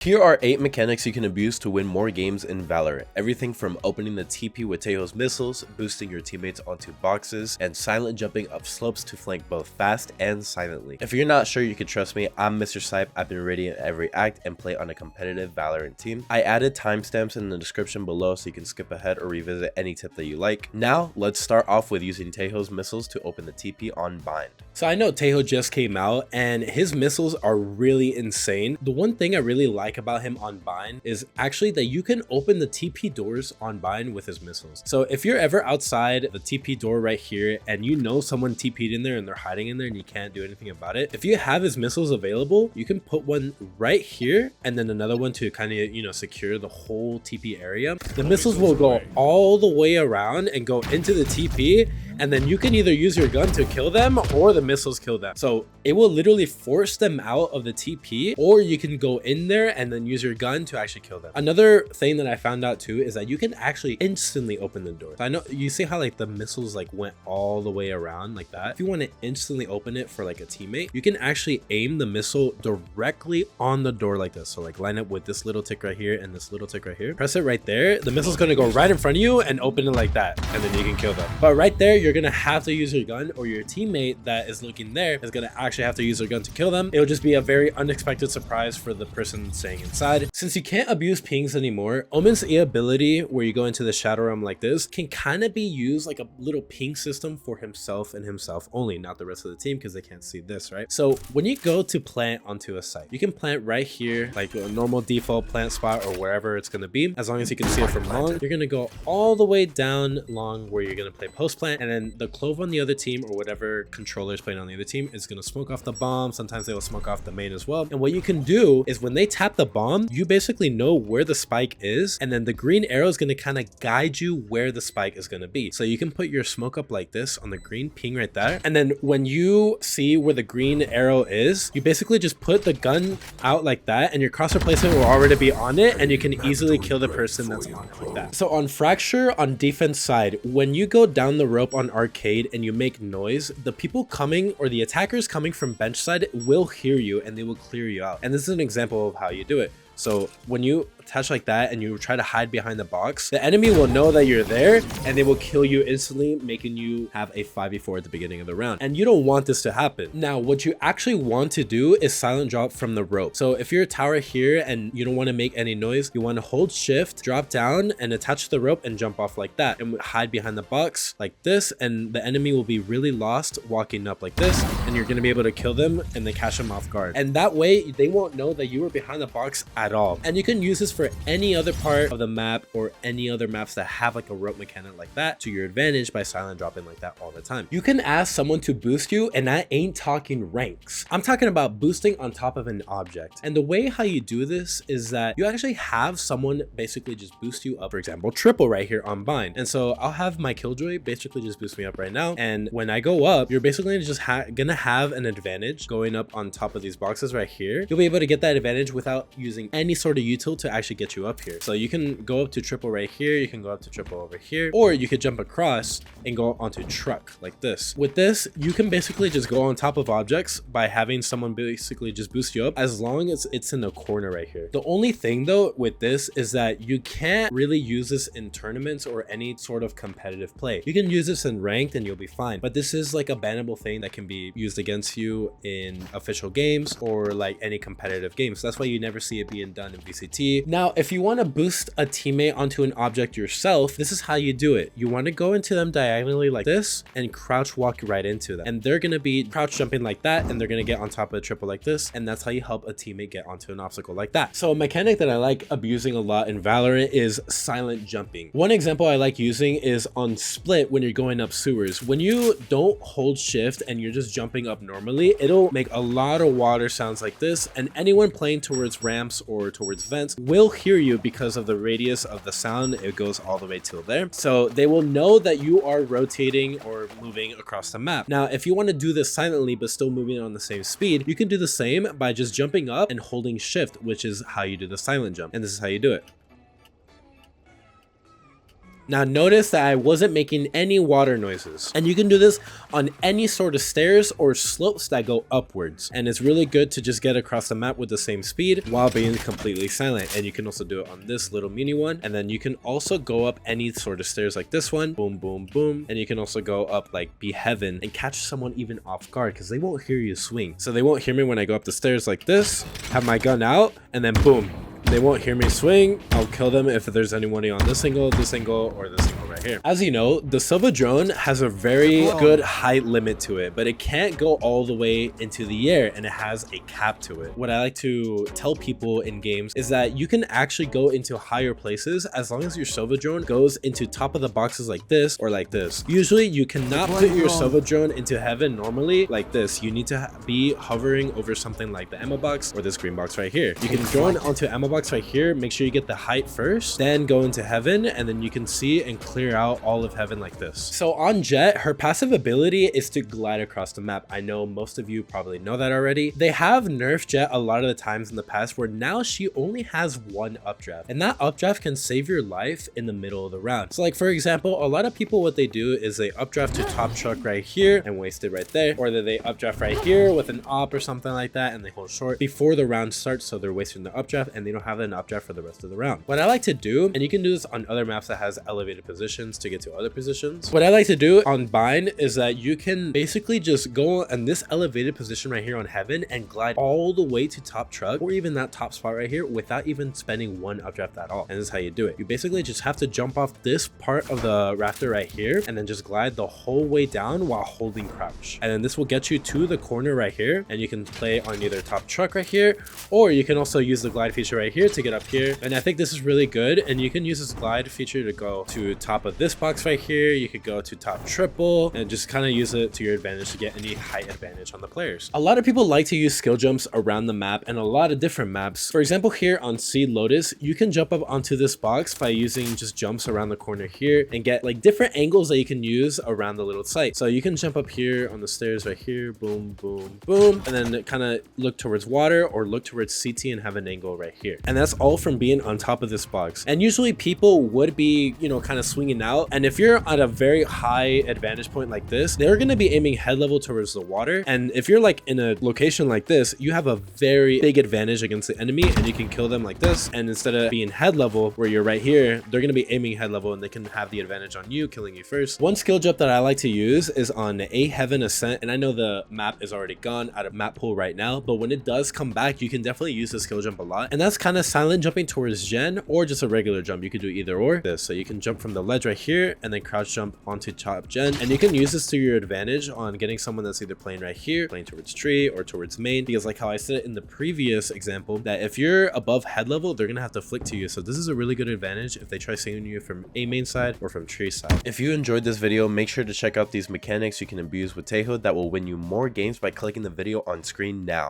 Here are 8 mechanics you can abuse to win more games in Valorant. Everything from opening the TP with Tejo's missiles, boosting your teammates onto boxes, and silent jumping up slopes to flank both fast and silently. If you're not sure you can trust me, I'm Mr. Cipe. I've been ready in every act and play on a competitive Valorant team. I added timestamps in the description below so you can skip ahead or revisit any tip that you like. Now, let's start off with using Tejo's missiles to open the TP on Bind. So I know Tejo just came out and his missiles are really insane. The one thing I really like about him on Bind is actually that you can open the TP doors on Bind with his missiles. So if you're ever outside the TP door right here and you know someone TP'd in there and they're hiding in there and you can't do anything about it, if you have his missiles available, you can put one right here and then another one to kind of, secure the whole TP area. The missiles will go all the way around and go into the TP, and then you can either use your gun to kill them or the missiles kill them. So it will literally force them out of the TP, or you can go in there and then use your gun to actually kill them. Another thing that I found out too is that you can actually instantly open the door. So I know you see how like the missiles like went all the way around like that. If you want to instantly open it for like a teammate, you can actually aim the missile directly on the door like this. So like line up with this little tick right here and this little tick right here. Press it right there. The missile's going to go right in front of you and open it like that. And then you can kill them. But right there, you're going to have to use your gun, or your teammate that is looking there is going to actually have to use their gun to kill them. It'll just be a very unexpected surprise for the person staying inside. Since you can't abuse pings anymore, Omen's E ability, where you go into the shadow realm like this, can kind of be used like a little ping system for himself and himself only, not the rest of the team because they can't see this, right? So when you go to plant onto a site, you can plant right here, like a normal default plant spot or wherever it's going to be. As long as you can see it from long, you're going to go all the way down long where you're going to play post plant, and then the clove on the other team or whatever controller is playing on the other team is going to smoke off the bomb. Sometimes they will smoke off the main as well. And what you can do is when they tap the bomb, you basically know where the spike is, and then the green arrow is going to kind of guide you where the spike is going to be. So you can put your smoke up like this on the green ping right there, and then when you see where the green arrow is, you basically just put the gun out like that, and your crosshair placement will already be on it, and you can easily kill the person that's on it like that. So on Fracture, on defense side, when you go down the rope on Arcade and you make noise, the people coming or the attackers coming from bench side will hear you and they will clear you out. And this is an example of how you do it. So when you attach like that and you try to hide behind the box, the enemy will know that you're there and they will kill you instantly, making you have a 5v4 at the beginning of the round. And you don't want this to happen. Now, what you actually want to do is silent drop from the rope. So if you're a tower here and you don't want to make any noise, you want to hold shift, drop down and attach the rope and jump off like that and hide behind the box like this, and the enemy will be really lost walking up like this, and you're going to be able to kill them and then catch them off guard. And that way they won't know that you were behind the box at all. And you can use this for any other part of the map or any other maps that have like a rope mechanic like that to your advantage by silent dropping like that all the time. You can ask someone to boost you, and I ain't talking ranks. I'm talking about boosting on top of an object. And the way how you do this is that you actually have someone basically just boost you up, for example, triple right here on Bind. And so I'll have my Killjoy basically just boost me up right now. And when I go up, you're basically just gonna have an advantage going up on top of these boxes right here. You'll be able to get that advantage without using any sort of util to actually get you up here. So you can go up to triple right here, you can go up to triple over here, or you could jump across and go onto truck like this. With this, you can basically just go on top of objects by having someone basically just boost you up, as long as it's in the corner right here. The only thing though with this is that you can't really use this in tournaments or any sort of competitive play. You can use this in ranked and you'll be fine, but this is like a bannable thing that can be used against you in official games or like any competitive games. So that's why you never see it being done in VCT. Now, if you want to boost a teammate onto an object yourself, this is how you do it. You want to go into them diagonally like this and crouch walk right into them. And they're going to be crouch jumping like that, and they're going to get on top of a triple like this. And that's how you help a teammate get onto an obstacle like that. So a mechanic that I like abusing a lot in Valorant is silent jumping. One example I like using is on split when you're going up sewers. When you don't hold shift and you're just jumping up normally, it'll make a lot of water sounds like this. And anyone playing towards ramps or towards vents will hear you because of the radius of the sound. It goes all the way till there. So they will know that you are rotating or moving across the map. Now, if you want to do this silently but still moving on the same speed, you can do the same by just jumping up and holding shift, which is how you do the silent jump. And this is how you do it. Now notice that I wasn't making any water noises, and you can do this on any sort of stairs or slopes that go upwards, and it's really good to just get across the map with the same speed while being completely silent. And you can also do it on this little mini one, and then you can also go up any sort of stairs like this one, boom boom boom, and you can also go up like be heaven and catch someone even off guard because they won't hear you swing. So they won't hear me when I go up the stairs like this, have my gun out, and then boom, they won't hear me swing. I'll kill them if there's anyone on this angle, or this angle right here. As you know, the Sova drone has a very good height limit to it, but it can't go all the way into the air, and it has a cap to it. What I like to tell people in games is that you can actually go into higher places as long as your Sova drone goes into top of the boxes like this or like this. Usually you cannot put your Sova drone into heaven normally like this. You need to be hovering over something like the ammo box or this green box right here. You can drone onto ammo box right here, make sure you get the height first, then go into heaven, and then you can see and clear out all of heaven like this. So on Jett, her passive ability is to glide across the map. I know most of you probably know that already. They have nerfed Jett a lot of the times in the past where now she only has one updraft, and that updraft can save your life in the middle of the round. So like for example, a lot of people, what they do is they updraft to top truck right here and waste it right there, or that they updraft right here with an op or something like that and they hold short before the round starts, so they're wasting the updraft and they don't have an updraft for the rest of the round. What I like to do, and you can do this on other maps that has elevated positions to get to other positions, what I like to do on Bind is that you can basically just go in this elevated position right here on heaven and glide all the way to top truck or even that top spot right here without even spending one updraft at all. And this is how you do it. You basically just have to jump off this part of the rafter right here and then just glide the whole way down while holding crouch, and then this will get you to the corner right here, and you can play on either top truck right here, or you can also use the glide feature right here to get up here. And I think this is really good, and you can use this glide feature to go to top of this box right here. You could go to top triple and just kind of use it to your advantage to get any height advantage on the players. A lot of people like to use skill jumps around the map and a lot of different maps. For example, here on Sea Lotus, you can jump up onto this box by using just jumps around the corner here and get like different angles that you can use around the little site. So you can jump up here on the stairs right here, boom boom boom, and then kind of look towards water or look towards CT and have an angle right here. And that's all from being on top of this box. And usually people would be, you know, kind of swinging out, and if you're at a very high advantage point like this, they're going to be aiming head level towards the water. And if you're like in a location like this, you have a very big advantage against the enemy, and you can kill them like this. And instead of being head level where you're right here, they're going to be aiming head level and they can have the advantage on you, killing you first. One skill jump that I like to use is on a heaven ascent, and I know the map is already gone out of map pool right now, but when it does come back, you can definitely use the skill jump a lot. And that's kind of silent jumping towards Jen or just a regular jump. You could do either or this. So you can jump from the ledge right here and then crouch jump onto top Jen, and you can use this to your advantage on getting someone that's either playing right here, playing towards tree or towards main, because like how I said in the previous example, that if you're above head level, they're gonna have to flick to you. So this is a really good advantage if they try seeing you from a main side or from tree side. If you enjoyed this video, make sure to check out these mechanics you can abuse with Tejo that will win you more games by clicking the video on screen now.